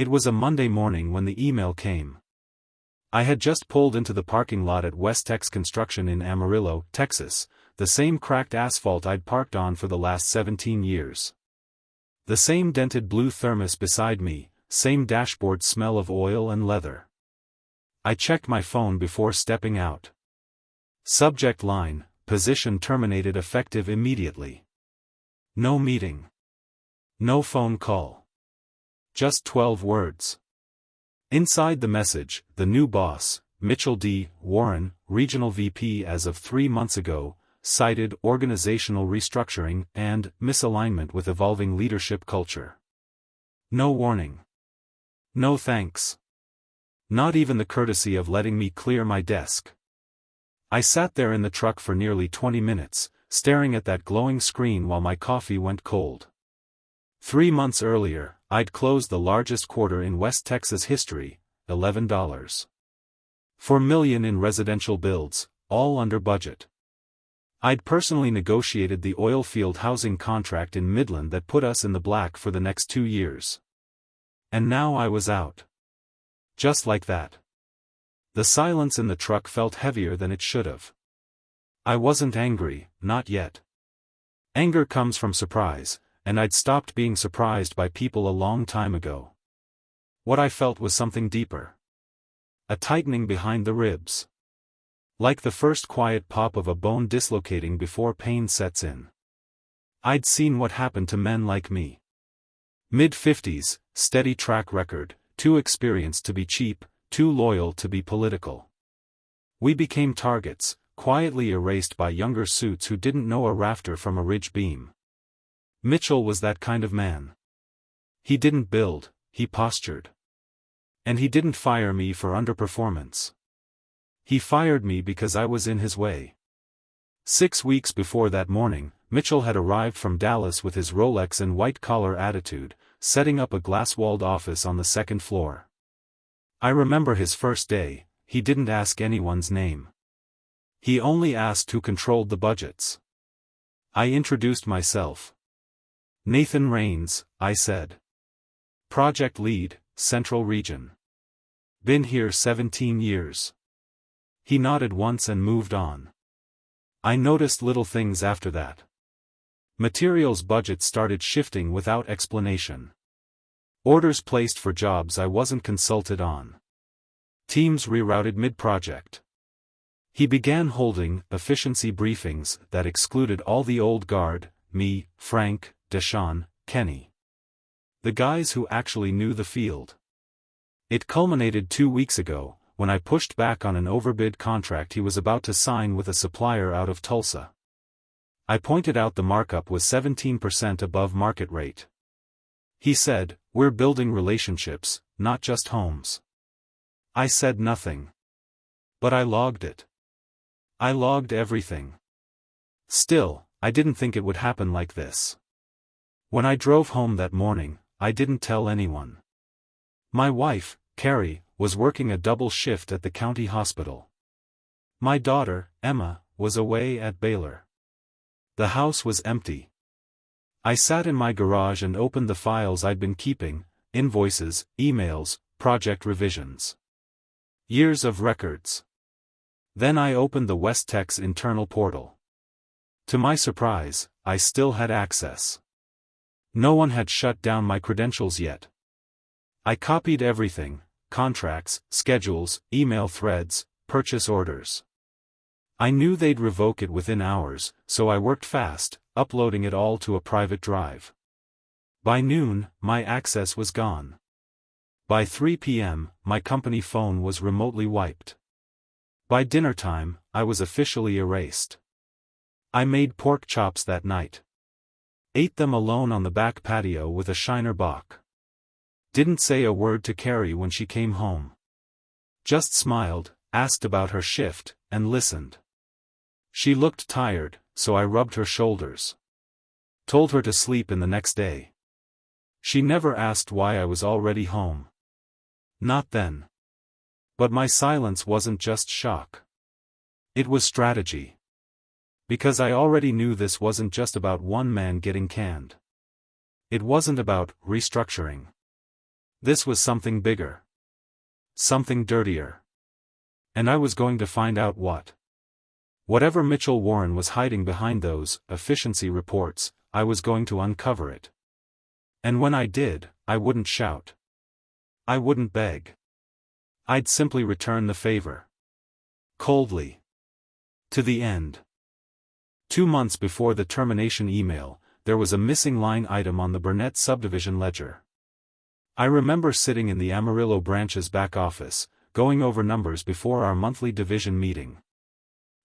It was a Monday morning when the email came. I had just pulled into the parking lot at Westex Construction in Amarillo, Texas, the same cracked asphalt I'd parked on for the last 17 years. The same dented blue thermos beside me, same dashboard smell of oil and leather. I checked my phone before stepping out. Subject line, position terminated effective immediately. No meeting. No phone call. Just 12 words. Inside the message, the new boss, Mitchell D. Warren, regional VP as of 3 months ago, cited organizational restructuring and misalignment with evolving leadership culture. No warning. No thanks. Not even the courtesy of letting me clear my desk. I sat there in the truck for nearly 20 minutes, staring at that glowing screen while my coffee went cold. 3 months earlier, I'd closed the largest quarter in West Texas history, $11.4 million in residential builds, all under budget. I'd personally negotiated the oil field housing contract in Midland that put us in the black for the next 2 years. And now I was out. Just like that. The silence in the truck felt heavier than it should have. I wasn't angry, not yet. Anger comes from surprise, and I'd stopped being surprised by people a long time ago. What I felt was something deeper. A tightening behind the ribs. Like the first quiet pop of a bone dislocating before pain sets in. I'd seen what happened to men like me. Mid-50s, steady track record, too experienced to be cheap, too loyal to be political. We became targets, quietly erased by younger suits who didn't know a rafter from a ridge beam. Mitchell was that kind of man. He didn't build, he postured. And he didn't fire me for underperformance. He fired me because I was in his way. 6 weeks before that morning, Mitchell had arrived from Dallas with his Rolex and white-collar attitude, setting up a glass-walled office on the 2nd floor. I remember his first day, he didn't ask anyone's name. He only asked who controlled the budgets. I introduced myself. Nathan Raines, I said. Project lead, Central Region. Been here 17 years. He nodded once and moved on. I noticed little things after that. Materials budgets started shifting without explanation. Orders placed for jobs I wasn't consulted on. Teams rerouted mid-project. He began holding efficiency briefings that excluded all the old guard, me, Frank, Deshaun, Kenny. The guys who actually knew the field. It culminated 2 weeks ago, when I pushed back on an overbid contract he was about to sign with a supplier out of Tulsa. I pointed out the markup was 17% above market rate. He said, "We're building relationships, not just homes." I said nothing. But I logged it. I logged everything. Still, I didn't think it would happen like this. When I drove home that morning, I didn't tell anyone. My wife, Carrie, was working a double shift at the county hospital. My daughter, Emma, was away at Baylor. The house was empty. I sat in my garage and opened the files I'd been keeping, invoices, emails, project revisions. Years of records. Then I opened the Westex internal portal. To my surprise, I still had access. No one had shut down my credentials yet. I copied everything: contracts, schedules, email threads, purchase orders. I knew they'd revoke it within hours, so I worked fast, uploading it all to a private drive. By noon, my access was gone. By 3 p.m., my company phone was remotely wiped. By dinner time, I was officially erased. I made pork chops that night. Ate them alone on the back patio with a Shiner Bock. Didn't say a word to Carrie when she came home. Just smiled, asked about her shift, and listened. She looked tired, so I rubbed her shoulders. Told her to sleep in the next day. She never asked why I was already home. Not then. But my silence wasn't just shock. It was strategy. Because I already knew this wasn't just about one man getting canned. It wasn't about restructuring. This was something bigger. Something dirtier. And I was going to find out what. Whatever Mitchell Warren was hiding behind those efficiency reports, I was going to uncover it. And when I did, I wouldn't shout. I wouldn't beg. I'd simply return the favor. Coldly. To the end. 2 months before the termination email, there was a missing line item on the Burnett subdivision ledger. I remember sitting in the Amarillo branch's back office, going over numbers before our monthly division meeting.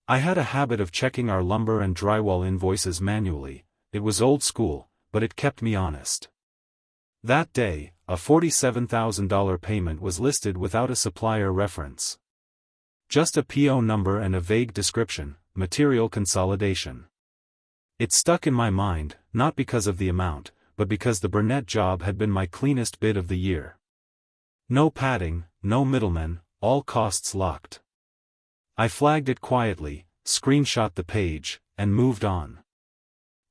I had a habit of checking our lumber and drywall invoices manually. It was old school, but it kept me honest. That day, a $47,000 payment was listed without a supplier reference. Just a PO number and a vague description, material consolidation. It stuck in my mind, not because of the amount, but because the Burnett job had been my cleanest bid of the year. No padding, no middlemen, all costs locked. I flagged it quietly, screenshot the page, and moved on.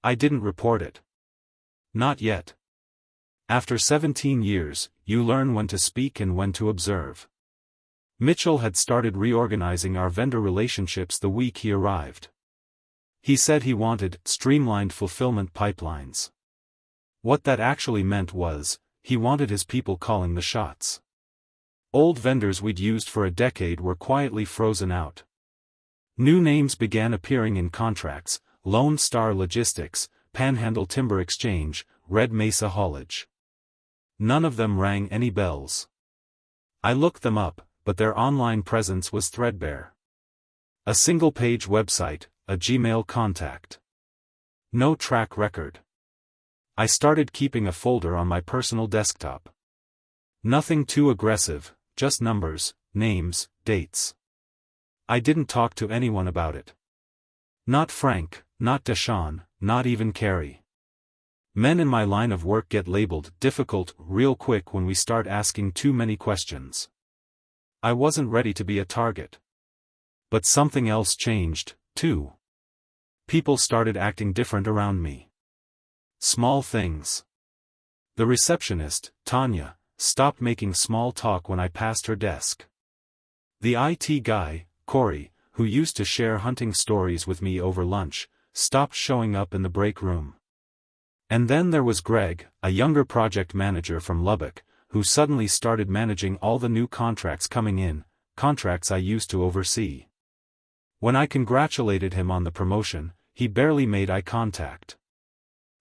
I didn't report it. Not yet. After 17 years, you learn when to speak and when to observe. Mitchell had started reorganizing our vendor relationships the week he arrived. He said he wanted streamlined fulfillment pipelines. What that actually meant was, he wanted his people calling the shots. Old vendors we'd used for a decade were quietly frozen out. New names began appearing in contracts: Lone Star Logistics, Panhandle Timber Exchange, Red Mesa Haulage. None of them rang any bells. I looked them up, but their online presence was threadbare. A single-page website, a Gmail contact. No track record. I started keeping a folder on my personal desktop. Nothing too aggressive, just numbers, names, dates. I didn't talk to anyone about it. Not Frank, not Deshawn, not even Carrie. Men in my line of work get labeled difficult real quick when we start asking too many questions. I wasn't ready to be a target. But something else changed, too. People started acting different around me. Small things. The receptionist, Tanya, stopped making small talk when I passed her desk. The IT guy, Corey, who used to share hunting stories with me over lunch, stopped showing up in the break room. And then there was Greg, a younger project manager from Lubbock, who suddenly started managing all the new contracts coming in, contracts I used to oversee. When I congratulated him on the promotion, he barely made eye contact.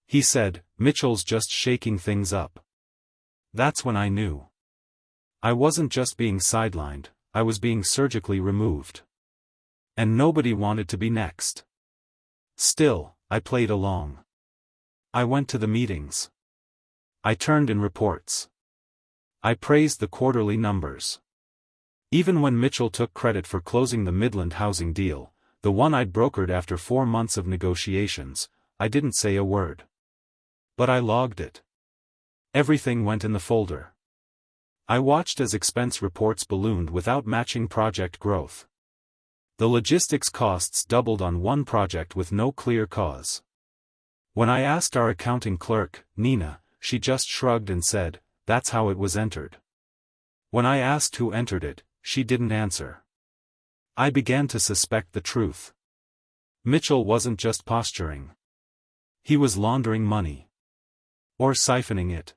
He said, "Mitchell's just shaking things up." That's when I knew. I wasn't just being sidelined, I was being surgically removed. And nobody wanted to be next. Still, I played along. I went to the meetings. I turned in reports. I praised the quarterly numbers. Even when Mitchell took credit for closing the Midland housing deal, the one I'd brokered after 4 months of negotiations, I didn't say a word. But I logged it. Everything went in the folder. I watched as expense reports ballooned without matching project growth. The logistics costs doubled on one project with no clear cause. When I asked our accounting clerk, Nina, she just shrugged and said, "That's how it was entered." When I asked who entered it, she didn't answer. I began to suspect the truth. Mitchell wasn't just posturing. He was laundering money. Or siphoning it.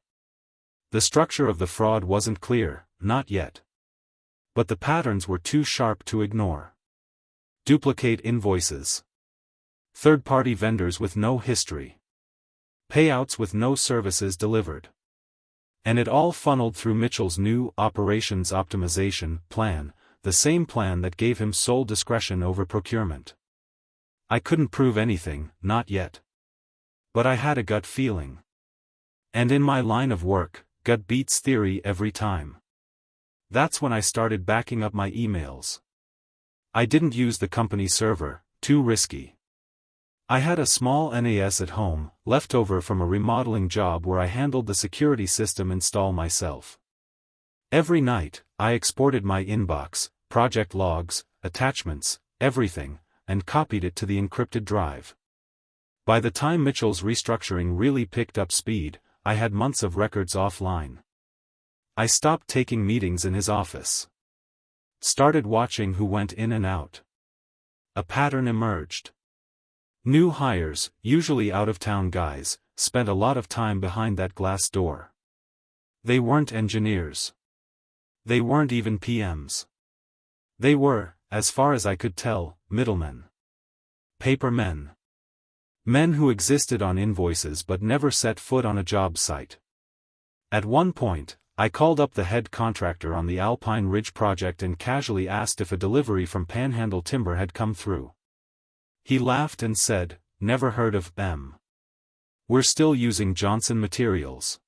The structure of the fraud wasn't clear, not yet. But the patterns were too sharp to ignore. Duplicate invoices. Third-party vendors with no history. Payouts with no services delivered. And it all funneled through Mitchell's new operations optimization plan, the same plan that gave him sole discretion over procurement. I couldn't prove anything, not yet. But I had a gut feeling. And in my line of work, gut beats theory every time. That's when I started backing up my emails. I didn't use the company server, too risky. I had a small NAS at home, left over from a remodeling job where I handled the security system install myself. Every night, I exported my inbox, project logs, attachments, everything, and copied it to the encrypted drive. By the time Mitchell's restructuring really picked up speed, I had months of records offline. I stopped taking meetings in his office. Started watching who went in and out. A pattern emerged. New hires, usually out-of-town guys, spent a lot of time behind that glass door. They weren't engineers. They weren't even PMs. They were, as far as I could tell, middlemen. Papermen. Men who existed on invoices but never set foot on a job site. At one point, I called up the head contractor on the Alpine Ridge project and casually asked if a delivery from Panhandle Timber had come through. He laughed and said, "Never heard of them. We're still using Johnson materials."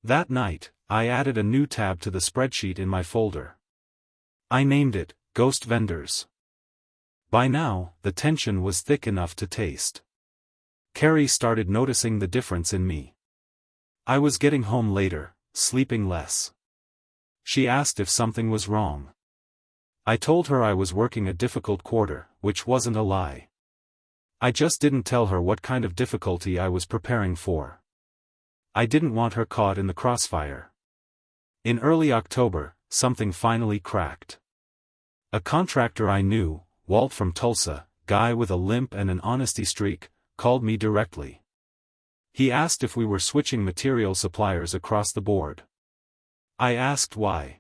That night, I added a new tab to the spreadsheet in my folder. I named it, Ghost Vendors. By now, the tension was thick enough to taste. Carrie started noticing the difference in me. I was getting home later, sleeping less. She asked if something was wrong. I told her I was working a difficult quarter, which wasn't a lie. I just didn't tell her what kind of difficulty I was preparing for. I didn't want her caught in the crossfire. In early October, something finally cracked. A contractor I knew, Walt from Tulsa, guy with a limp and an honesty streak, called me directly. He asked if we were switching material suppliers across the board. I asked why.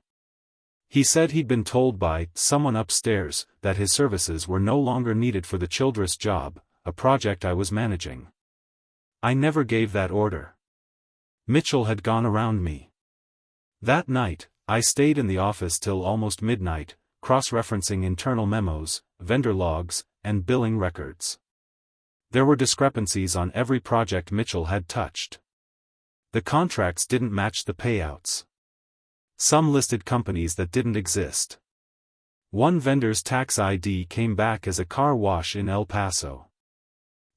He said he'd been told by someone upstairs that his services were no longer needed for the Childress job, a project I was managing. I never gave that order. Mitchell had gone around me. That night, I stayed in the office till almost midnight, cross-referencing internal memos, vendor logs, and billing records. There were discrepancies on every project Mitchell had touched. The contracts didn't match the payouts. Some listed companies that didn't exist. One vendor's tax ID came back as a car wash in El Paso.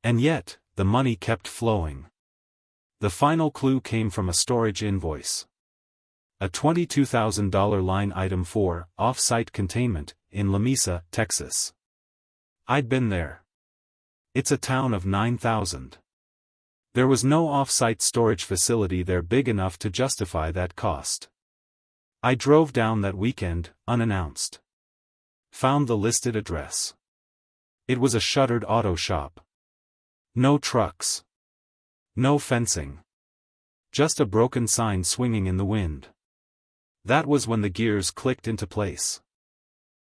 And yet, the money kept flowing. The final clue came from a storage invoice. A $22,000 line item for off-site containment in La Mesa, Texas. I'd been there. It's a town of 9,000. There was no off-site storage facility there big enough to justify that cost. I drove down that weekend, unannounced. Found the listed address. It was a shuttered auto shop. No trucks. No fencing. Just a broken sign swinging in the wind. That was when the gears clicked into place.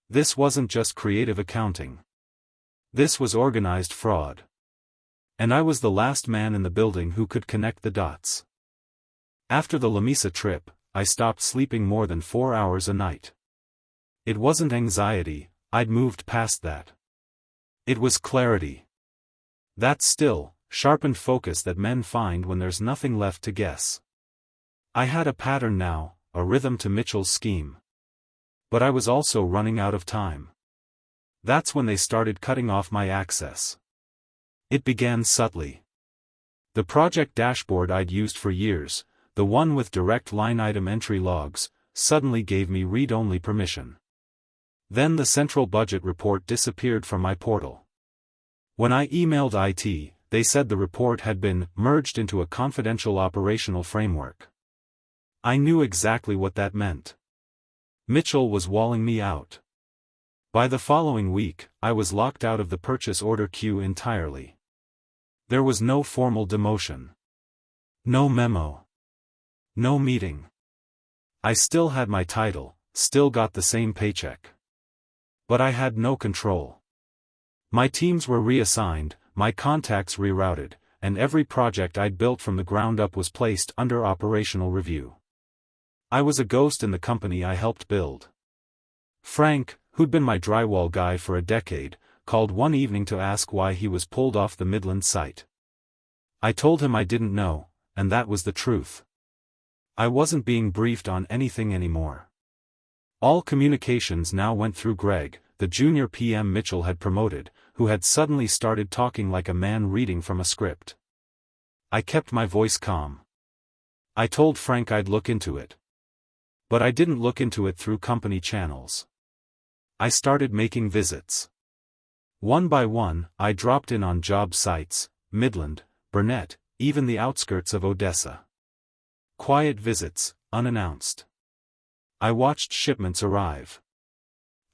This wasn't just creative accounting. This was organized fraud. And I was the last man in the building who could connect the dots. After the La Mesa trip, I stopped sleeping more than 4 hours a night. It wasn't anxiety, I'd moved past that. It was clarity. That still, sharpened focus that men find when there's nothing left to guess. I had a pattern now, a rhythm to Mitchell's scheme. But I was also running out of time. That's when they started cutting off my access. It began subtly. The project dashboard I'd used for years, the one with direct line item entry logs, suddenly gave me read-only permission. Then the central budget report disappeared from my portal. When I emailed IT, they said the report had been merged into a confidential operational framework. I knew exactly what that meant. Mitchell was walling me out. By the following week, I was locked out of the purchase order queue entirely. There was no formal demotion. No memo. No meeting. I still had my title, still got the same paycheck. But I had no control. My teams were reassigned, my contacts rerouted, and every project I'd built from the ground up was placed under operational review. I was a ghost in the company I helped build. Frank, who'd been my drywall guy for a decade, called one evening to ask why he was pulled off the Midland site. I told him I didn't know, and that was the truth. I wasn't being briefed on anything anymore. All communications now went through Greg, the junior PM Mitchell had promoted, who had suddenly started talking like a man reading from a script. I kept my voice calm. I told Frank I'd look into it. But I didn't look into it through company channels. I started making visits. One by one, I dropped in on job sites, Midland, Burnett, even the outskirts of Odessa. Quiet visits, unannounced. I watched shipments arrive.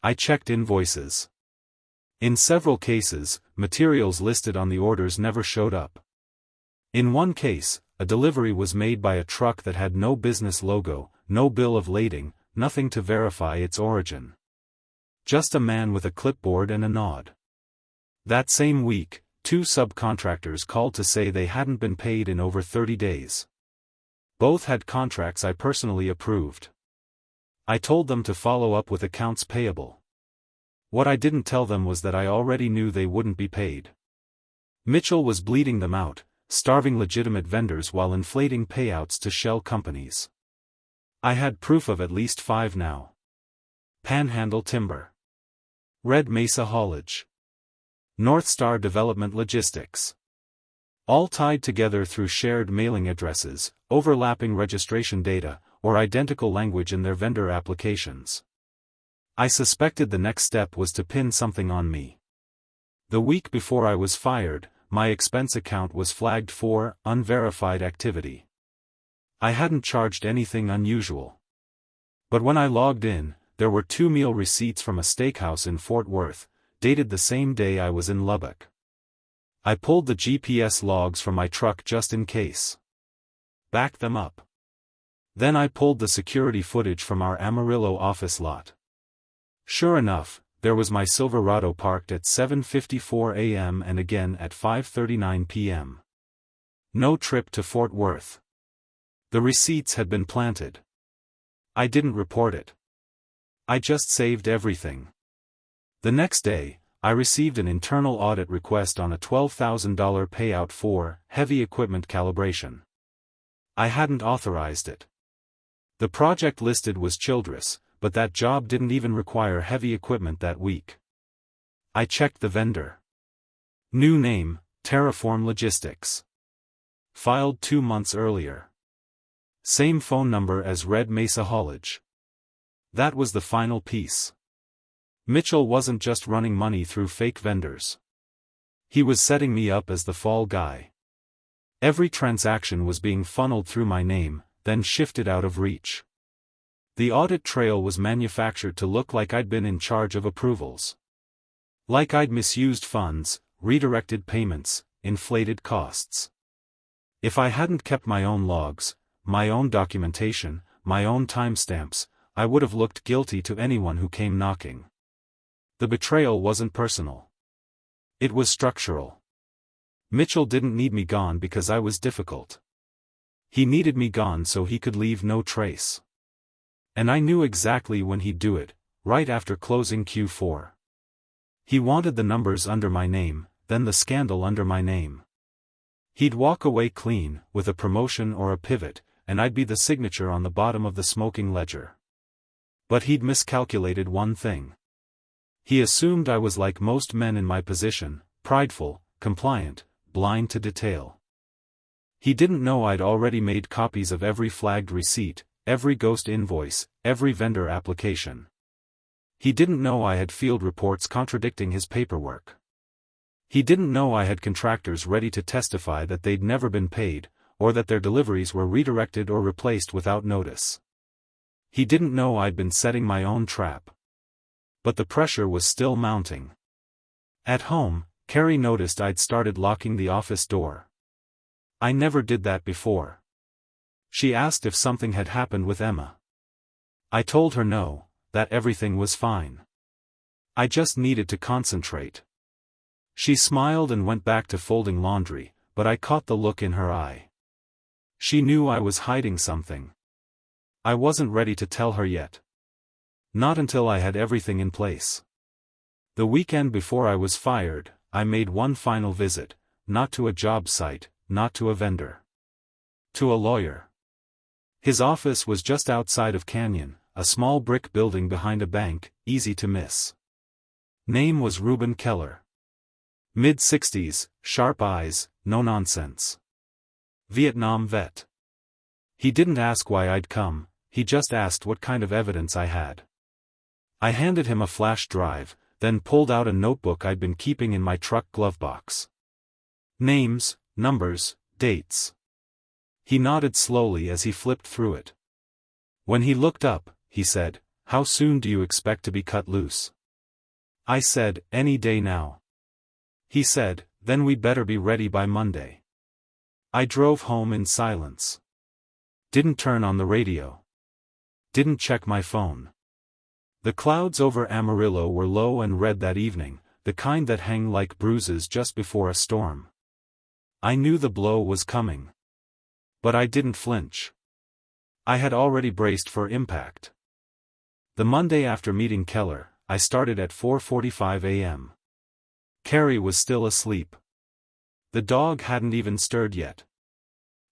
I checked invoices. In several cases, materials listed on the orders never showed up. In one case, a delivery was made by a truck that had no business logo, no bill of lading, nothing to verify its origin. Just a man with a clipboard and a nod. That same week, 2 subcontractors called to say they hadn't been paid in over 30 days. Both had contracts I personally approved. I told them to follow up with accounts payable. What I didn't tell them was that I already knew they wouldn't be paid. Mitchell was bleeding them out, starving legitimate vendors while inflating payouts to shell companies. I had proof of at least 5 now. Panhandle Timber, Red Mesa Haulage, North Star Development Logistics. All tied together through shared mailing addresses, overlapping registration data, or identical language in their vendor applications. I suspected the next step was to pin something on me. The week before I was fired, my expense account was flagged for unverified activity. I hadn't charged anything unusual. But when I logged in, there were 2 meal receipts from a steakhouse in Fort Worth, dated the same day I was in Lubbock. I pulled the GPS logs from my truck just in case. Backed them up. Then I pulled the security footage from our Amarillo office lot. Sure enough, there was my Silverado parked at 7:54 a.m. and again at 5:39 p.m. No trip to Fort Worth. The receipts had been planted. I didn't report it. I just saved everything. The next day, I received an internal audit request on a $12,000 payout for heavy equipment calibration. I hadn't authorized it. The project listed was Childress, but that job didn't even require heavy equipment that week. I checked the vendor. New name, Terraform Logistics. Filed 2 months earlier. Same phone number as Red Mesa Haulage. That was the final piece. Mitchell wasn't just running money through fake vendors. He was setting me up as the fall guy. Every transaction was being funneled through my name, then shifted out of reach. The audit trail was manufactured to look like I'd been in charge of approvals. Like I'd misused funds, redirected payments, inflated costs. If I hadn't kept my own logs, my own documentation, my own timestamps, I would have looked guilty to anyone who came knocking. The betrayal wasn't personal. It was structural. Mitchell didn't need me gone because I was difficult. He needed me gone so he could leave no trace. And I knew exactly when he'd do it, right after closing Q4. He wanted the numbers under my name, then the scandal under my name. He'd walk away clean, with a promotion or a pivot, and I'd be the signature on the bottom of the smoking ledger. But he'd miscalculated one thing. He assumed I was like most men in my position, prideful, compliant, blind to detail. He didn't know I'd already made copies of every flagged receipt, every ghost invoice, every vendor application. He didn't know I had field reports contradicting his paperwork. He didn't know I had contractors ready to testify that they'd never been paid, or that their deliveries were redirected or replaced without notice. He didn't know I'd been setting my own trap. But the pressure was still mounting. At home, Carrie noticed I'd started locking the office door. I never did that before. She asked if something had happened with Emma. I told her no, that everything was fine. I just needed to concentrate. She smiled and went back to folding laundry, but I caught the look in her eye. She knew I was hiding something. I wasn't ready to tell her yet. Not until I had everything in place. The weekend before I was fired, I made one final visit, not to a job site, not to a vendor. To a lawyer. His office was just outside of Canyon, a small brick building behind a bank, easy to miss. Name was Reuben Keller. Mid-60s, sharp eyes, no nonsense. Vietnam vet. He didn't ask why I'd come, he just asked what kind of evidence I had. I handed him a flash drive, then pulled out a notebook I'd been keeping in my truck glove box. Names, numbers, dates. He nodded slowly as he flipped through it. When he looked up, he said. How soon do you expect to be cut loose? I said, any day now. He said, then we'd better be ready by Monday. I drove home in silence. Didn't turn on the radio. Didn't check my phone. The clouds over Amarillo were low and red that evening, the kind that hang like bruises just before a storm. I knew the blow was coming. But I didn't flinch. I had already braced for impact. The Monday after meeting Keller, I started at 4:45 a.m. Carrie was still asleep. The dog hadn't even stirred yet.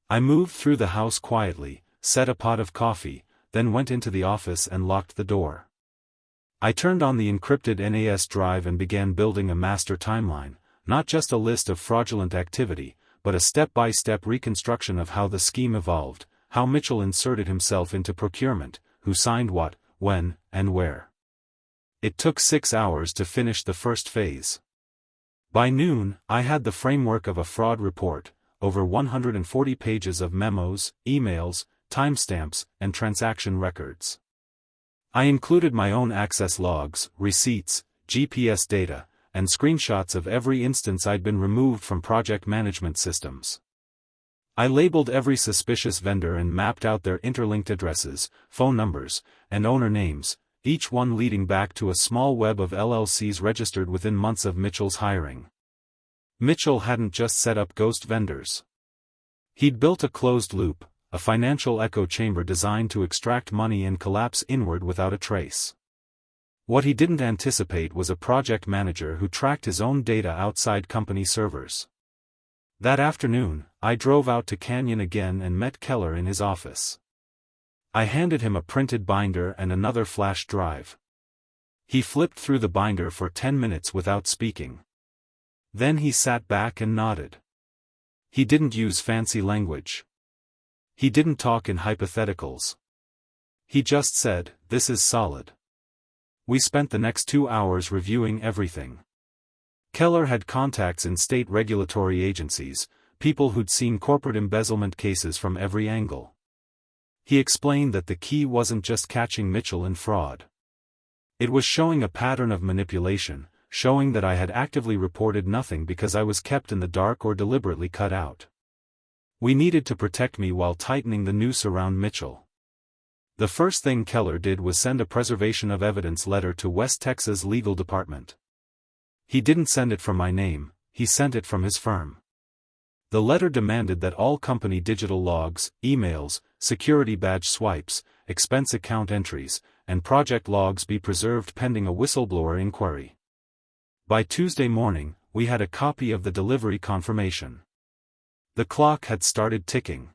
I moved through the house quietly, set a pot of coffee, then went into the office and locked the door. I turned on the encrypted NAS drive and began building a master timeline, not just a list of fraudulent activity, but a step-by-step reconstruction of how the scheme evolved, how Mitchell inserted himself into procurement, who signed what, when, and where. It took 6 hours to finish the first phase. By noon, I had the framework of a fraud report, over 140 pages of memos, emails, timestamps, and transaction records. I included my own access logs, receipts, GPS data, and screenshots of every instance I'd been removed from project management systems. I labeled every suspicious vendor and mapped out their interlinked addresses, phone numbers, and owner names, each one leading back to a small web of LLCs registered within months of Mitchell's hiring. Mitchell hadn't just set up ghost vendors. He'd built a closed loop, a financial echo chamber designed to extract money and collapse inward without a trace. What he didn't anticipate was a project manager who tracked his own data outside company servers. That afternoon, I drove out to Canyon again and met Keller in his office. I handed him a printed binder and another flash drive. He flipped through the binder for 10 minutes without speaking. Then he sat back and nodded. He didn't use fancy language. He didn't talk in hypotheticals. He just said, "This is solid." We spent the next 2 hours reviewing everything. Keller had contacts in state regulatory agencies, people who'd seen corporate embezzlement cases from every angle. He explained that the key wasn't just catching Mitchell in fraud. It was showing a pattern of manipulation, showing that I had actively reported nothing because I was kept in the dark or deliberately cut out. We needed to protect me while tightening the noose around Mitchell. The first thing Keller did was send a preservation of evidence letter to West Texas Legal Department. He didn't send it from my name, he sent it from his firm. The letter demanded that all company digital logs, emails, security badge swipes, expense account entries, and project logs be preserved pending a whistleblower inquiry. By Tuesday morning, we had a copy of the delivery confirmation. The clock had started ticking.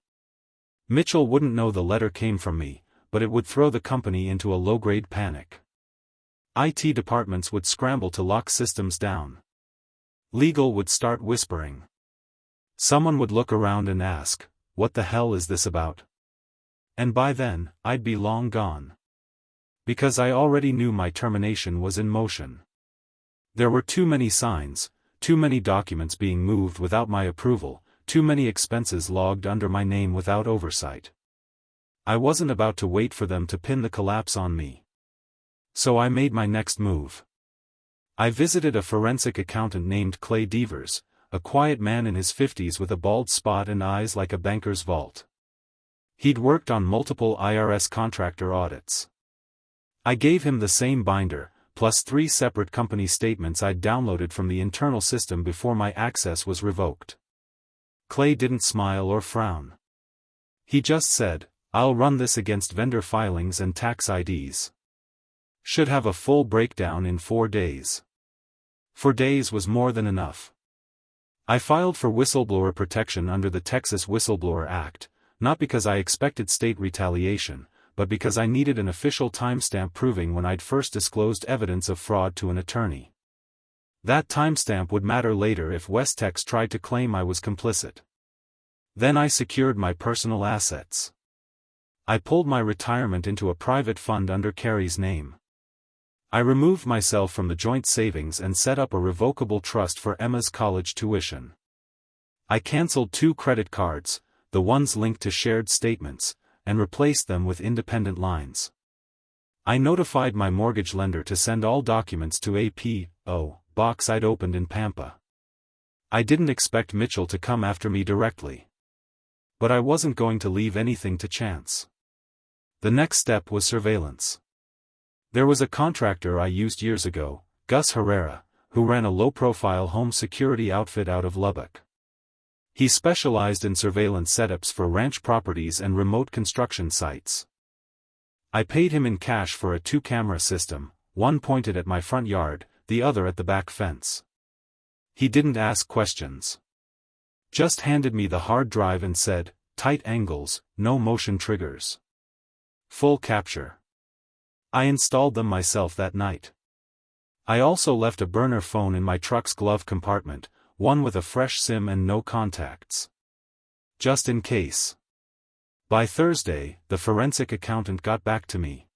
Mitchell wouldn't know the letter came from me, but it would throw the company into a low-grade panic. IT departments would scramble to lock systems down. Legal would start whispering. Someone would look around and ask, "What the hell is this about?" And by then, I'd be long gone. Because I already knew my termination was in motion. There were too many signs, too many documents being moved without my approval, too many expenses logged under my name without oversight. I wasn't about to wait for them to pin the collapse on me. So I made my next move. I visited a forensic accountant named Clay Devers, a quiet man in his 50s with a bald spot and eyes like a banker's vault. He'd worked on multiple IRS contractor audits. I gave him the same binder, plus 3 separate company statements I'd downloaded from the internal system before my access was revoked. Clay didn't smile or frown. He just said, "I'll run this against vendor filings and tax IDs. Should have a full breakdown in 4 days." 4 days was more than enough. I filed for whistleblower protection under the Texas Whistleblower Act, not because I expected state retaliation, but because I needed an official timestamp proving when I'd first disclosed evidence of fraud to an attorney. That timestamp would matter later if Westex tried to claim I was complicit. Then I secured my personal assets. I pulled my retirement into a private fund under Carrie's name. I removed myself from the joint savings and set up a revocable trust for Emma's college tuition. I canceled 2 credit cards, the ones linked to shared statements, and replaced them with independent lines. I notified my mortgage lender to send all documents to a P.O. box I'd opened in Pampa. I didn't expect Mitchell to come after me directly. But I wasn't going to leave anything to chance. The next step was surveillance. There was a contractor I used years ago, Gus Herrera, who ran a low-profile home security outfit out of Lubbock. He specialized in surveillance setups for ranch properties and remote construction sites. I paid him in cash for a 2-camera system, one pointed at my front yard, the other at the back fence. He didn't ask questions. Just handed me the hard drive and said, "Tight angles, no motion triggers. Full capture." I installed them myself that night. I also left a burner phone in my truck's glove compartment, one with a fresh SIM and no contacts. Just in case. By Thursday, the forensic accountant got back to me.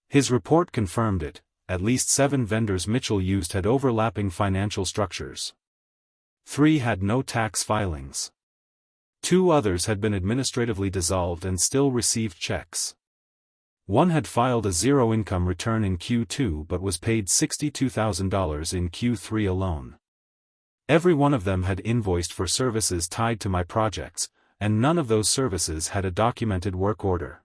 His report confirmed it. At least 7 vendors Mitchell used had overlapping financial structures. 3 had no tax filings. 2 others had been administratively dissolved and still received checks. 1 had filed a zero-income return in Q2 but was paid $62,000 in Q3 alone. Every one of them had invoiced for services tied to my projects, and none of those services had a documented work order.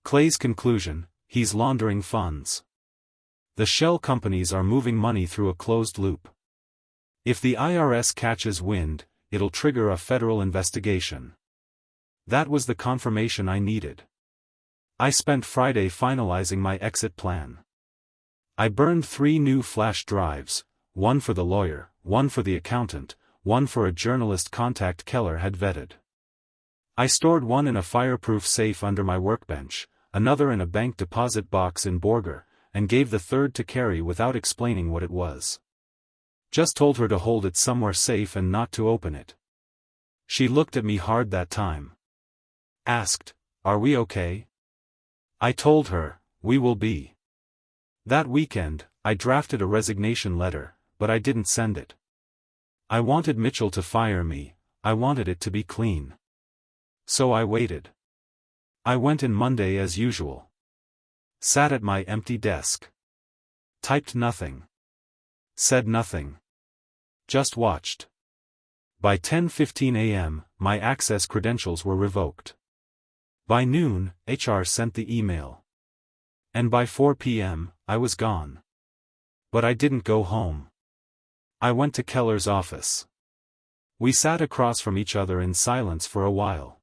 Clay's conclusion: he's laundering funds. The shell companies are moving money through a closed loop. If the IRS catches wind, it'll trigger a federal investigation. That was the confirmation I needed. I spent Friday finalizing my exit plan. I burned 3 new flash drives, one for the lawyer, one for the accountant, one for a journalist contact Keller had vetted. I stored one in a fireproof safe under my workbench, another in a bank deposit box in Borger, and gave the third to Carrie without explaining what it was. Just told her to hold it somewhere safe and not to open it. She looked at me hard that time. Asked, "Are we okay?" I told her, "We will be." That weekend, I drafted a resignation letter, but I didn't send it. I wanted Mitchell to fire me, I wanted it to be clean. So I waited. I went in Monday as usual. Sat at my empty desk. Typed nothing. Said nothing. Just watched. By 10:15 a.m., my access credentials were revoked. By noon, HR sent the email. And by 4 p.m., I was gone. But I didn't go home. I went to Keller's office. We sat across from each other in silence for a while.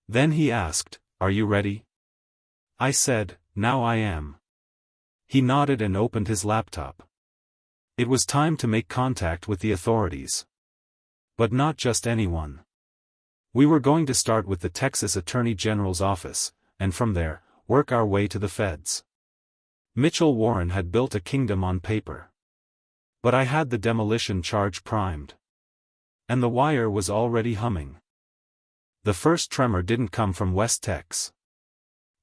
Then he asked, "Are you ready?" I said, "Now I am." He nodded and opened his laptop. It was time to make contact with the authorities. But not just anyone. We were going to start with the Texas Attorney General's office, and from there, work our way to the feds. Mitchell Warren had built a kingdom on paper. But I had the demolition charge primed. And the wire was already humming. The first tremor didn't come from West Tex.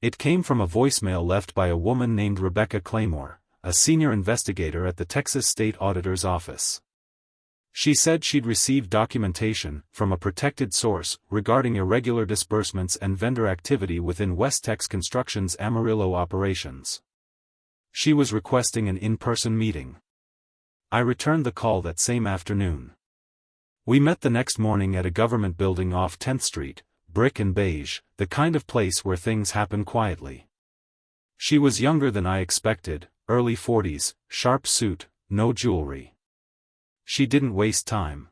It came from a voicemail left by a woman named Rebecca Claymore, a senior investigator at the Texas State Auditor's Office. She said she'd received documentation from a protected source regarding irregular disbursements and vendor activity within West Tex Construction's Amarillo operations. She was requesting an in-person meeting. I returned the call that same afternoon. We met the next morning at a government building off 10th Street, brick and beige, the kind of place where things happen quietly. She was younger than I expected, early 40s, sharp suit, no jewelry. She didn't waste time.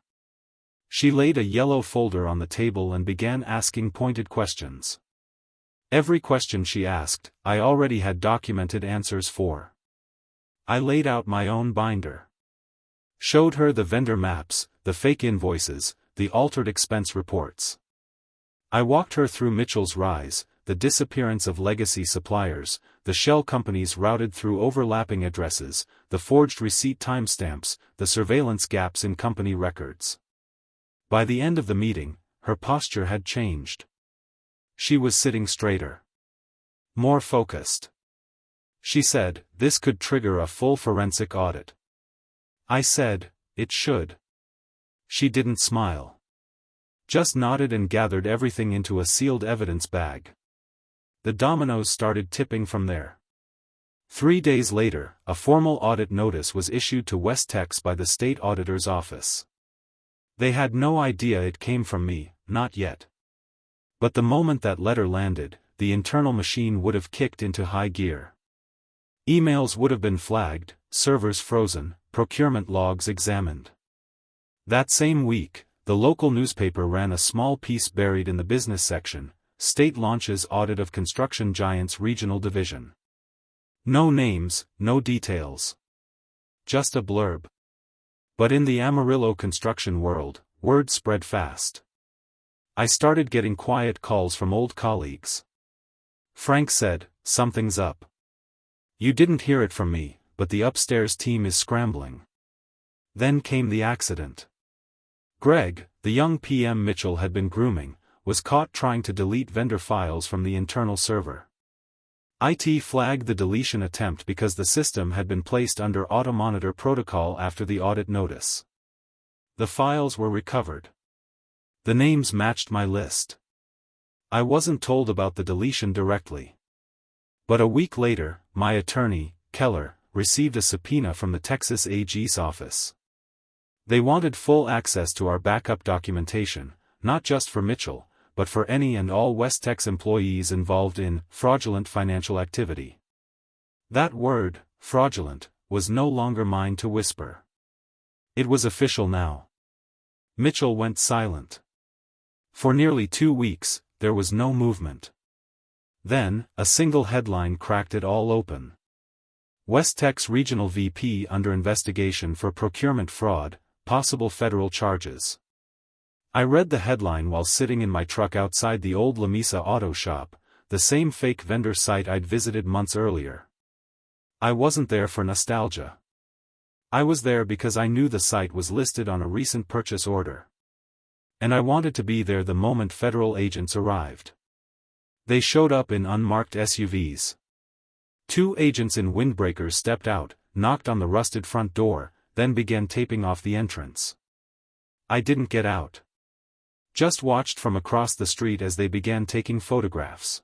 She laid a yellow folder on the table and began asking pointed questions. Every question she asked, I already had documented answers for. I laid out my own binder. Showed her the vendor maps, the fake invoices, the altered expense reports. I walked her through Mitchell's rise, the disappearance of legacy suppliers, the shell companies routed through overlapping addresses, the forged receipt timestamps, the surveillance gaps in company records. By the end of the meeting, her posture had changed. She was sitting straighter. More focused. She said, "This could trigger a full forensic audit." I said, "It should." She didn't smile. Just nodded and gathered everything into a sealed evidence bag. The dominoes started tipping from there. 3 days later, a formal audit notice was issued to Westex by the state auditor's office. They had no idea it came from me, not yet. But the moment that letter landed, the internal machine would have kicked into high gear. Emails would have been flagged, servers frozen, procurement logs examined. That same week, the local newspaper ran a small piece buried in the business section: State launches audit of construction giant's regional division. No names, no details. Just a blurb. But in the Amarillo construction world, word spread fast. I started getting quiet calls from old colleagues. Frank said, "Something's up. You didn't hear it from me, but the upstairs team is scrambling." Then came the accident. Greg, the young PM Mitchell had been grooming, was caught trying to delete vendor files from the internal server. IT flagged the deletion attempt because the system had been placed under auto-monitor protocol after the audit notice. The files were recovered. The names matched my list. I wasn't told about the deletion directly. But a week later, my attorney, Keller, received a subpoena from the Texas AG's office. They wanted full access to our backup documentation, not just for Mitchell, but for any and all Westex employees involved in fraudulent financial activity. That word, fraudulent, was no longer mine to whisper. It was official now. Mitchell went silent. For nearly 2 weeks, there was no movement. Then, a single headline cracked it all open. Westex Regional VP under investigation for procurement fraud, possible federal charges. I read the headline while sitting in my truck outside the old Lamesa Auto Shop, the same fake vendor site I'd visited months earlier. I wasn't there for nostalgia. I was there because I knew the site was listed on a recent purchase order. And I wanted to be there the moment federal agents arrived. They showed up in unmarked SUVs. 2 agents in windbreakers stepped out, knocked on the rusted front door, then began taping off the entrance. I didn't get out. Just watched from across the street as they began taking photographs.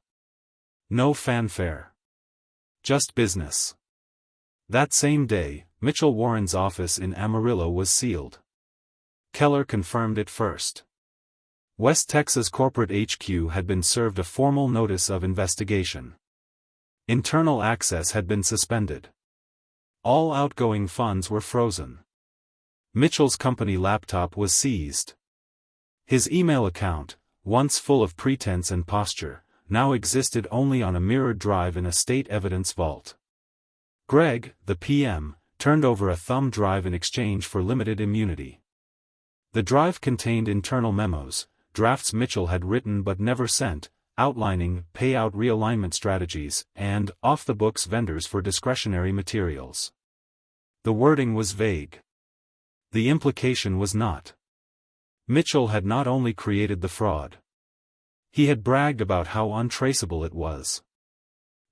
No fanfare. Just business. That same day, Mitchell Warren's office in Amarillo was sealed. Keller confirmed it first. West Texas corporate HQ had been served a formal notice of investigation. Internal access had been suspended. All outgoing funds were frozen. Mitchell's company laptop was seized. His email account, once full of pretense and posture, now existed only on a mirrored drive in a state evidence vault. Greg, the PM, turned over a thumb drive in exchange for limited immunity. The drive contained internal memos, drafts Mitchell had written but never sent, outlining payout realignment strategies and off-the-books vendors for discretionary materials. The wording was vague. The implication was not. Mitchell had not only created the fraud. He had bragged about how untraceable it was.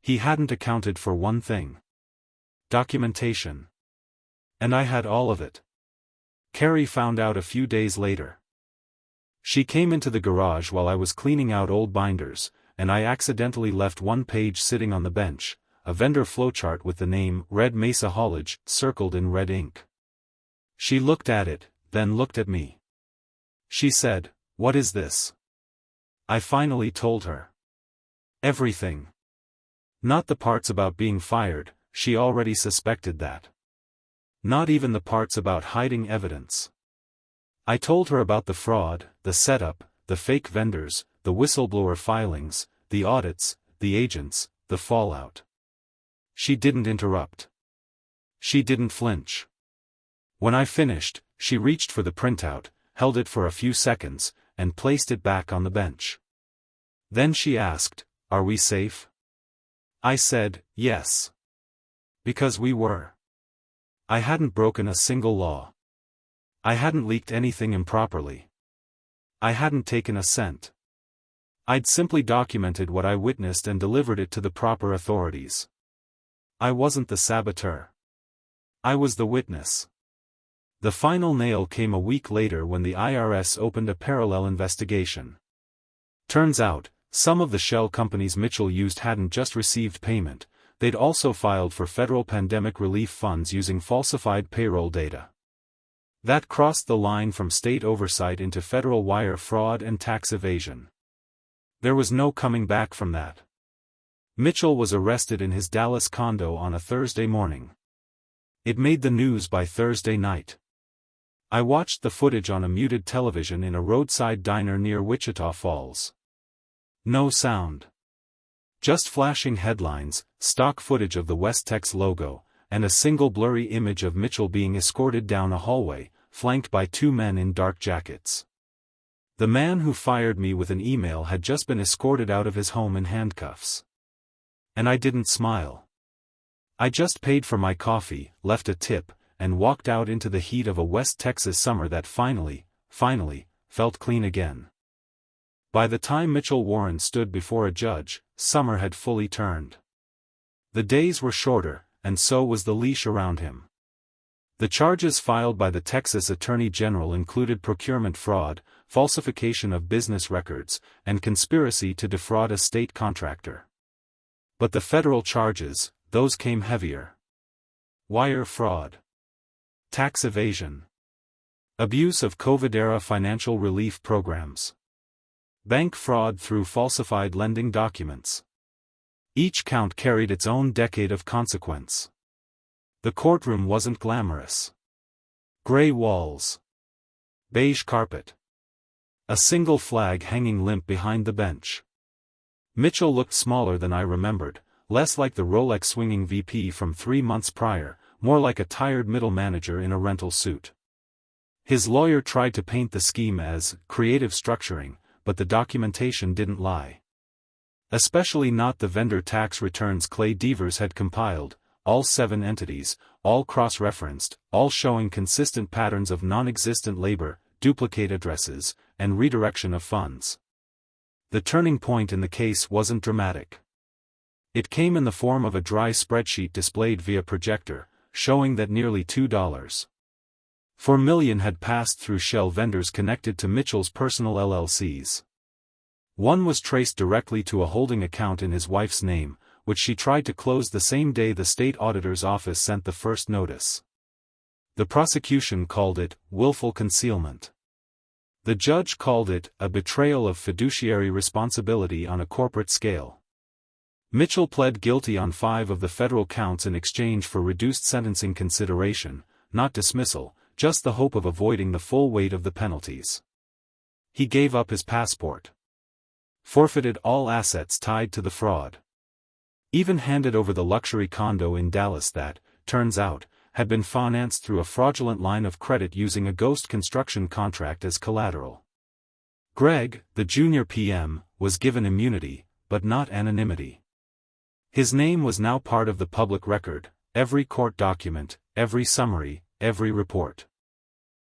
He hadn't accounted for one thing. Documentation. And I had all of it. Carrie found out a few days later. She came into the garage while I was cleaning out old binders, and I accidentally left one page sitting on the bench, a vendor flowchart with the name Red Mesa Haulage circled in red ink. She looked at it, then looked at me. She said, "What is this?" I finally told her. Everything. Not the parts about being fired, she already suspected that. Not even the parts about hiding evidence. I told her about the fraud, the setup, the fake vendors, the whistleblower filings, the audits, the agents, the fallout. She didn't interrupt. She didn't flinch. When I finished, she reached for the printout, held it for a few seconds, and placed it back on the bench. Then she asked, "Are we safe?" I said, "Yes." Because we were. I hadn't broken a single law. I hadn't leaked anything improperly. I hadn't taken a cent. I'd simply documented what I witnessed and delivered it to the proper authorities. I wasn't the saboteur. I was the witness. The final nail came a week later when the IRS opened a parallel investigation. Turns out, some of the shell companies Mitchell used hadn't just received payment, They'd also filed for federal pandemic relief funds using falsified payroll data. That crossed the line from state oversight into federal wire fraud and tax evasion. There was no coming back from that. Mitchell was arrested in his Dallas condo on a Thursday morning. It made the news by Thursday night. I watched the footage on a muted television in a roadside diner near Wichita Falls. No sound. Just flashing headlines, stock footage of the Westex logo, and a single blurry image of Mitchell being escorted down a hallway, flanked by two men in dark jackets. The man who fired me with an email had just been escorted out of his home in handcuffs. And I didn't smile. I just paid for my coffee, left a tip, and walked out into the heat of a West Texas summer that finally, felt clean again. By the time Mitchell Warren stood before a judge, summer had fully turned. The days were shorter, and so was the leash around him. The charges filed by the Texas Attorney General included procurement fraud, falsification of business records, and conspiracy to defraud a state contractor. But the federal charges, those came heavier. Wire fraud. Tax evasion. Abuse of COVID-era financial relief programs. Bank fraud through falsified lending documents. Each count carried its own decade of consequence. The courtroom wasn't glamorous. Gray walls. Beige carpet. A single flag hanging limp behind the bench. Mitchell looked smaller than I remembered, less like the Rolex-swinging VP from 3 months prior, more like a tired middle manager in a rental suit. His lawyer tried to paint the scheme as creative structuring, but the documentation didn't lie. Especially not the vendor tax returns Clay Devers had compiled, all 7 entities, all cross-referenced, all showing consistent patterns of non-existent labor, duplicate addresses, and redirection of funds. The turning point in the case wasn't dramatic. It came in the form of a dry spreadsheet displayed via projector, showing that nearly $2.4 million had passed through shell vendors connected to Mitchell's personal LLCs. One was traced directly to a holding account in his wife's name, which she tried to close the same day the state auditor's office sent the first notice. The prosecution called it willful concealment. The judge called it a betrayal of fiduciary responsibility on a corporate scale. Mitchell pled guilty on 5 of the federal counts in exchange for reduced sentencing consideration, not dismissal, just the hope of avoiding the full weight of the penalties. He gave up his passport. Forfeited all assets tied to the fraud. Even handed over the luxury condo in Dallas that, turns out, had been financed through a fraudulent line of credit using a ghost construction contract as collateral. Greg, the junior PM, was given immunity, but not anonymity. His name was now part of the public record, every court document, every summary, every report.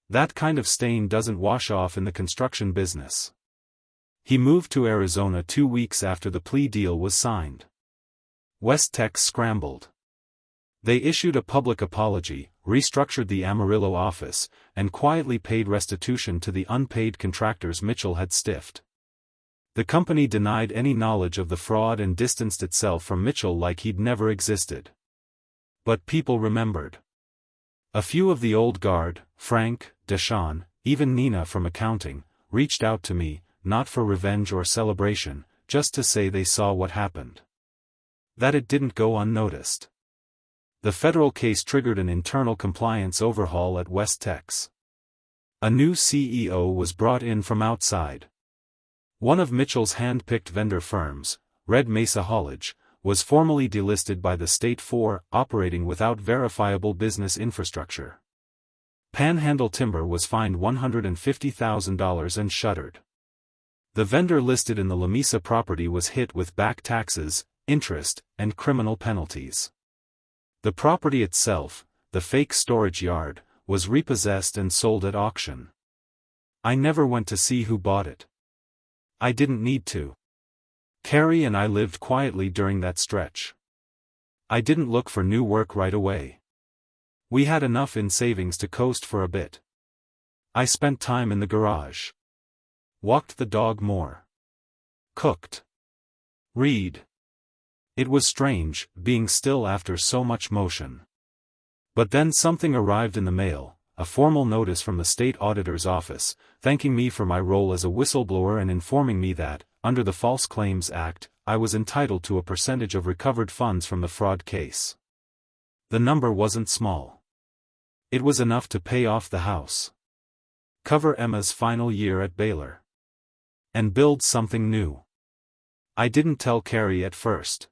That kind of stain doesn't wash off in the construction business. He moved to Arizona 2 weeks after the plea deal was signed. Westex scrambled. They issued a public apology, restructured the Amarillo office, and quietly paid restitution to the unpaid contractors Mitchell had stiffed. The company denied any knowledge of the fraud and distanced itself from Mitchell like he'd never existed. But people remembered. A few of the old guard, Frank, Deshawn, even Nina from accounting, reached out to me, not for revenge or celebration, just to say they saw what happened. That it didn't go unnoticed. The federal case triggered an internal compliance overhaul at Westex. A new CEO was brought in from outside. One of Mitchell's hand-picked vendor firms, Red Mesa Haulage, was formally delisted by the state for operating without verifiable business infrastructure. Panhandle Timber was fined $150,000 and shuttered. The vendor listed in the La Mesa property was hit with back taxes, interest, and criminal penalties. The property itself, the fake storage yard, was repossessed and sold at auction. I never went to see who bought it. I didn't need to. Carrie and I lived quietly during that stretch. I didn't look for new work right away. We had enough in savings to coast for a bit. I spent time in the garage. Walked the dog more. Cooked. Read. It was strange, being still after so much motion. But then something arrived in the mail, a formal notice from the state auditor's office, thanking me for my role as a whistleblower and informing me that, under the False Claims Act, I was entitled to a percentage of recovered funds from the fraud case. The number wasn't small. It was enough to pay off the house, cover Emma's final year at Baylor, and build something new. I didn't tell Carrie at first.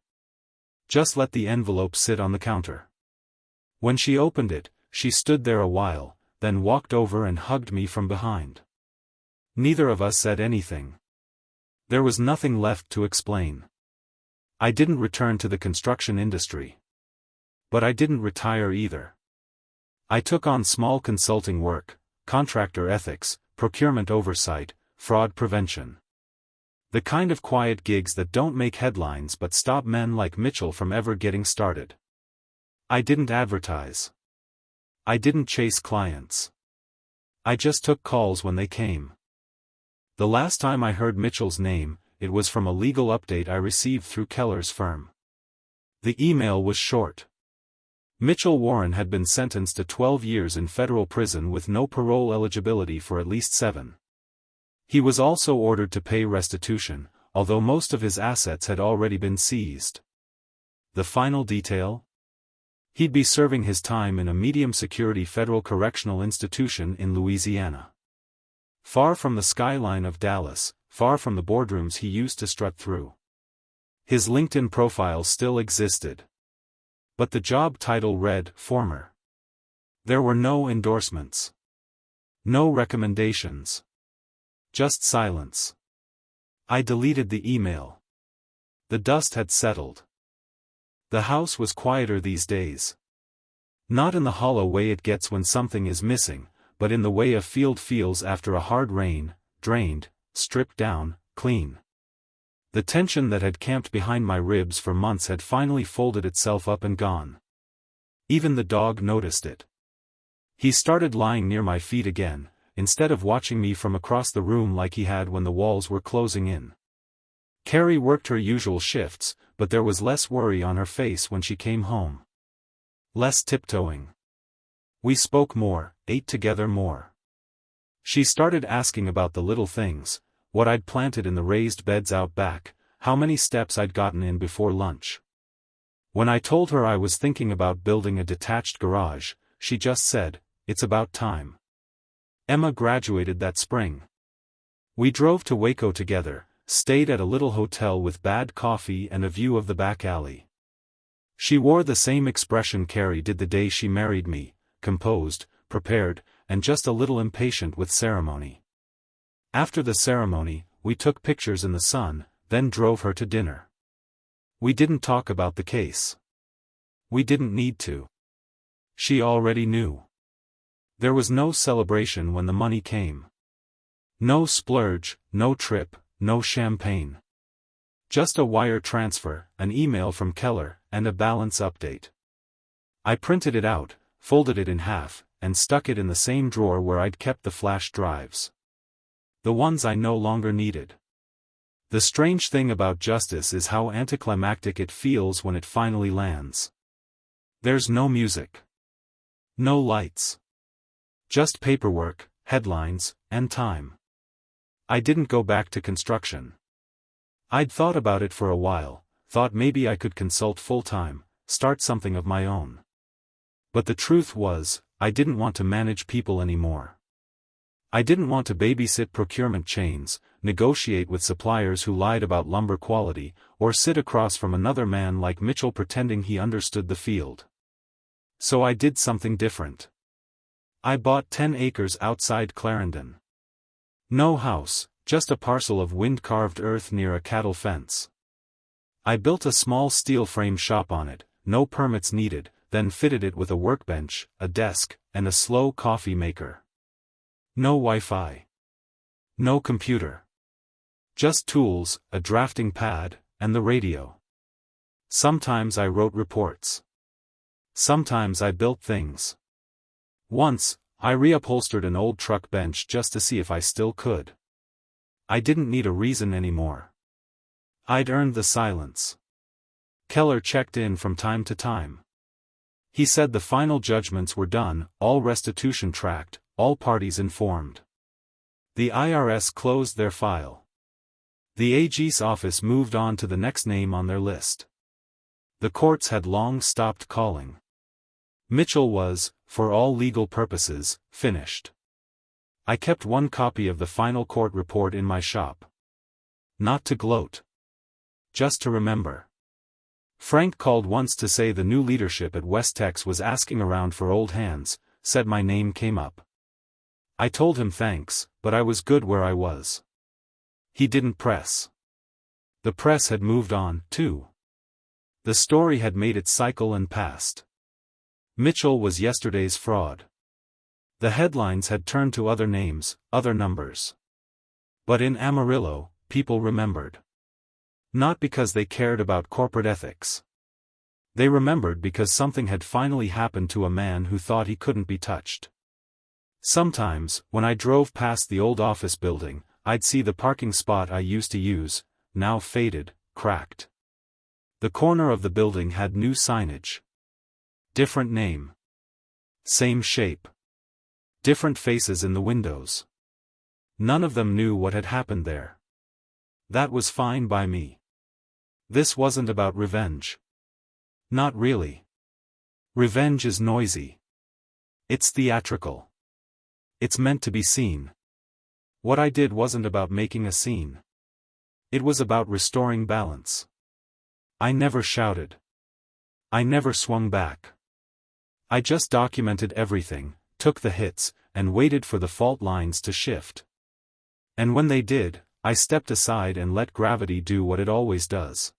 Just let the envelope sit on the counter. When she opened it, she stood there a while, then walked over and hugged me from behind. Neither of us said anything. There was nothing left to explain. I didn't return to the construction industry. But I didn't retire either. I took on small consulting work, contractor ethics, procurement oversight, fraud prevention. The kind of quiet gigs that don't make headlines but stop men like Mitchell from ever getting started. I didn't advertise. I didn't chase clients. I just took calls when they came. The last time I heard Mitchell's name, it was from a legal update I received through Keller's firm. The email was short. Mitchell Warren had been sentenced to 12 years in federal prison with no parole eligibility for at least 7. He was also ordered to pay restitution, although most of his assets had already been seized. The final detail? He'd be serving his time in a medium-security federal correctional institution in Louisiana. Far from the skyline of Dallas, far from the boardrooms he used to strut through. His LinkedIn profile still existed. But the job title read, former. There were no endorsements. No recommendations. Just silence. I deleted the email. The dust had settled. The house was quieter these days. Not in the hollow way it gets when something is missing, but in the way a field feels after a hard rain, drained, stripped down, clean. The tension that had camped behind my ribs for months had finally folded itself up and gone. Even the dog noticed it. He started lying near my feet again, instead of watching me from across the room like he had when the walls were closing in. Carrie worked her usual shifts, but there was less worry on her face when she came home. Less tiptoeing. We spoke more, ate together more. She started asking about the little things, what I'd planted in the raised beds out back, how many steps I'd gotten in before lunch. When I told her I was thinking about building a detached garage, she just said, "It's about time." Emma graduated that spring. We drove to Waco together, stayed at a little hotel with bad coffee and a view of the back alley. She wore the same expression Carrie did the day she married me, composed, prepared, and just a little impatient with ceremony. After the ceremony, we took pictures in the sun, then drove her to dinner. We didn't talk about the case. We didn't need to. She already knew. There was no celebration when the money came. No splurge, no trip, no champagne. Just a wire transfer, an email from Keller, and a balance update. I printed it out, folded it in half, and stuck it in the same drawer where I'd kept the flash drives. The ones I no longer needed. The strange thing about justice is how anticlimactic it feels when it finally lands. There's no music. No lights. Just paperwork, headlines, and time. I didn't go back to construction. I'd thought about it for a while, thought maybe I could consult full-time, start something of my own. But the truth was, I didn't want to manage people anymore. I didn't want to babysit procurement chains, negotiate with suppliers who lied about lumber quality, or sit across from another man like Mitchell pretending he understood the field. So I did something different. I bought 10 acres outside Clarendon. No house, just a parcel of wind-carved earth near a cattle fence. I built a small steel frame shop on it, no permits needed, then fitted it with a workbench, a desk, and a slow coffee maker. No Wi-Fi. No computer. Just tools, a drafting pad, and the radio. Sometimes I wrote reports. Sometimes I built things. Once, I reupholstered an old truck bench just to see if I still could. I didn't need a reason anymore. I'd earned the silence. Keller checked in from time to time. He said the final judgments were done, all restitution tracked, all parties informed. The IRS closed their file. The AG's office moved on to the next name on their list. The courts had long stopped calling. Mitchell was, for all legal purposes, finished. I kept one copy of the final court report in my shop. Not to gloat. Just to remember. Frank called once to say the new leadership at Westex was asking around for old hands, said my name came up. I told him thanks, but I was good where I was. He didn't press. The press had moved on, too. The story had made its cycle and passed. Mitchell was yesterday's fraud. The headlines had turned to other names, other numbers. But in Amarillo, people remembered. Not because they cared about corporate ethics. They remembered because something had finally happened to a man who thought he couldn't be touched. Sometimes, when I drove past the old office building, I'd see the parking spot I used to use, now faded, cracked. The corner of the building had new signage. Different name. Same shape. Different faces in the windows. None of them knew what had happened there. That was fine by me. This wasn't about revenge. Not really. Revenge is noisy. It's theatrical. It's meant to be seen. What I did wasn't about making a scene. It was about restoring balance. I never shouted. I never swung back. I just documented everything, took the hits, and waited for the fault lines to shift. And when they did, I stepped aside and let gravity do what it always does.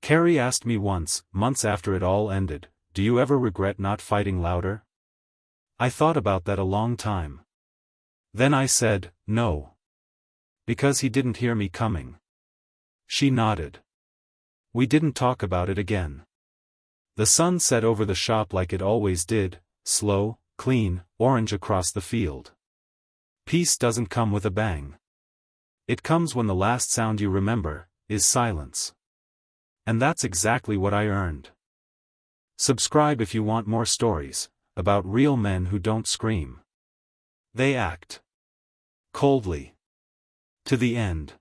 Carrie asked me once, months after it all ended, "Do you ever regret not fighting louder?" I thought about that a long time. Then I said, no. Because he didn't hear me coming. She nodded. We didn't talk about it again. The sun set over the shop like it always did, slow, clean, orange across the field. Peace doesn't come with a bang. It comes when the last sound you remember is silence. And that's exactly what I earned. Subscribe if you want more stories about real men who don't scream. They act. Coldly. To the end.